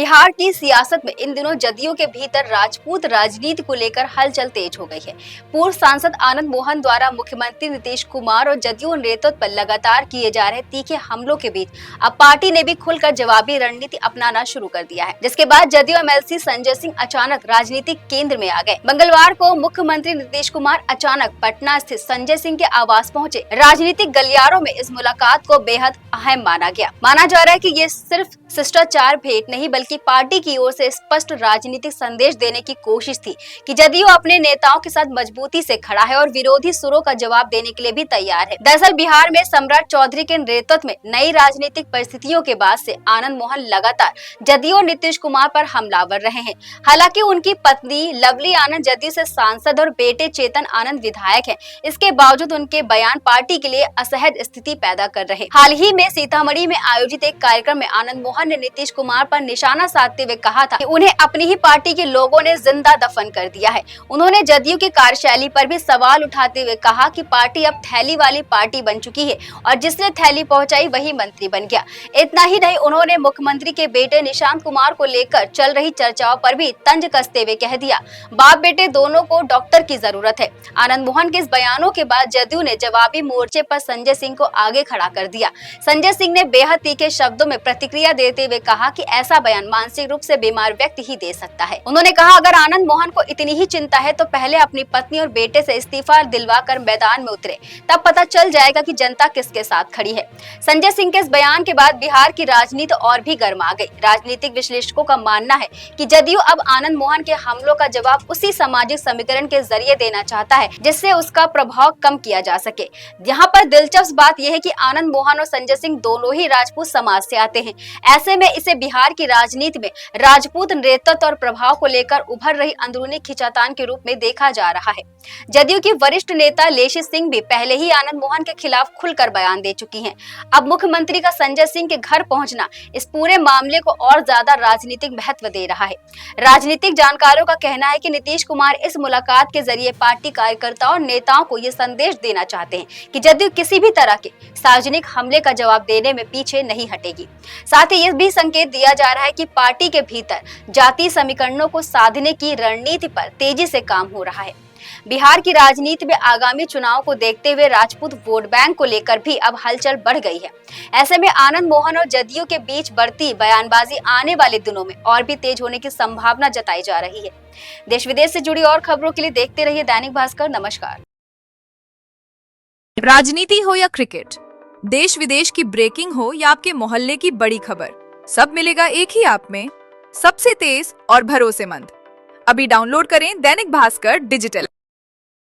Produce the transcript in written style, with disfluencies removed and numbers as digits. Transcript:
बिहार की सियासत में इन दिनों जदयू के भीतर राजपूत राजनीति को लेकर हलचल तेज हो गई है। पूर्व सांसद आनंद मोहन द्वारा मुख्यमंत्री नीतीश कुमार और जदयू नेतृत्व पर लगातार किए जा रहे तीखे हमलों के बीच अब पार्टी ने भी खुलकर जवाबी रणनीति अपनाना शुरू कर दिया है, जिसके बाद जदयू एमएलसी संजय सिंह अचानक राजनीतिक केंद्र में आ गए। मंगलवार को मुख्यमंत्री नीतीश कुमार अचानक पटना स्थित संजय सिंह के आवास पहुंचे। राजनीतिक गलियारों में इस मुलाकात को बेहद अहम माना गया। माना जा रहा है कि ये सिर्फ शिष्टाचार भेंट नहीं बल्कि पार्टी की ओर से स्पष्ट राजनीतिक संदेश देने की कोशिश थी कि जदयू अपने नेताओं के साथ मजबूती से खड़ा है और विरोधी सुरों का जवाब देने के लिए भी तैयार है। दरअसल बिहार में सम्राट चौधरी के नेतृत्व में नई राजनीतिक परिस्थितियों के बाद से आनंद मोहन लगातार जदयू और नीतीश कुमार पर हमलावर रहे हैं। हालांकि उनकी पत्नी लवली आनंद जदयू से सांसद और बेटे चेतन आनंद विधायक है, इसके बावजूद उनके बयान पार्टी के लिए असहज स्थिति पैदा कर रहे। हाल ही में सीतामढ़ी में आयोजित एक कार्यक्रम में आनंद मोहन ने नीतीश कुमार पर निशाना साधते हुए कहा था कि उन्हें अपनी ही पार्टी के लोगों ने जिंदा दफन कर दिया है। उन्होंने जदयू की कार्यशैली पर भी सवाल उठाते हुए कहा कि पार्टी अब थैली वाली पार्टी बन चुकी है और जिसने थैली पहुंचाई वही मंत्री बन गया। इतना ही नहीं, उन्होंने मुख्यमंत्री के बेटे निशांत कुमार को लेकर चल रही चर्चाओं पर भी तंज कसते हुए कह दिया, बाप बेटे दोनों को डॉक्टर की जरूरत है। आनंद मोहन के इस बयानों के बाद जदयू ने जवाबी मोर्चे पर संजय सिंह को आगे खड़ा कर दिया। संजय सिंह ने बेहद तीखे शब्दों में प्रतिक्रिया देते हुए कहा कि ऐसा बयान मानसिक रूप से बीमार व्यक्ति ही दे सकता है। उन्होंने कहा, अगर आनंद मोहन को इतनी ही चिंता है तो पहले अपनी पत्नी और बेटे से इस्तीफा दिलवाकर मैदान में उतरे, तब पता चल जाएगा कि जनता किसके साथ खड़ी है। संजय सिंह के इस बयान के बाद बिहार की राजनीति और भी गर्मा गई। राजनीतिक विश्लेषकों का मानना है कि जदयू अब आनंद मोहन के हमलों का जवाब उसी सामाजिक समीकरण के जरिए देना चाहता है जिससे उसका प्रभाव कम किया जा सके। यहाँ पर दिलचस्प बात यह है कि आनंद मोहन और संजय सिंह दोनों ही राजपूत समाज से आते हैं। ऐसे में इसे बिहार की राजनीति में राजपूत नेतृत्व और प्रभाव को लेकर उभर रही अंदरूनी खिंचातान के रूप में देखा जा रहा है। जदयू की वरिष्ठ नेता लेशी सिंह भी पहले ही आनंद मोहन के खिलाफ खुलकर बयान दे चुकी हैं। अब मुख्यमंत्री का संजय सिंह के घर पहुंचना इस पूरे मामले को और ज्यादा राजनीतिक महत्व दे रहा है। राजनीतिक जानकारों का कहना है कि नीतीश कुमार इस मुलाकात के जरिए पार्टी कार्यकर्ताओं और नेताओं को ये संदेश देना चाहते हैं कि जदयू किसी भी तरह के सार्वजनिक हमले का जवाब देने में पीछे नहीं हटेगी। साथ ही यह भी संकेत दिया जा रहा है कि पार्टी के भीतर जातीय समीकरणों को साधने की रणनीति पर तेजी से काम हो रहा है। बिहार की राजनीति में आगामी चुनाव को देखते हुए राजपूत वोट बैंक को लेकर भी अब हलचल बढ़ गई है। ऐसे में आनंद मोहन और जदयू के बीच बढ़ती बयानबाजी आने वाले दिनों में और भी तेज होने की संभावना जताई जा रही है। देश विदेश से जुड़ी और खबरों के लिए देखते रहिए दैनिक भास्कर। नमस्कार। राजनीति हो या क्रिकेट, देश विदेश की ब्रेकिंग हो या आपके मोहल्ले की बड़ी खबर, सब मिलेगा एक ही ऐप में, सबसे तेज और भरोसेमंद। अभी डाउनलोड करें दैनिक भास्कर डिजिटल।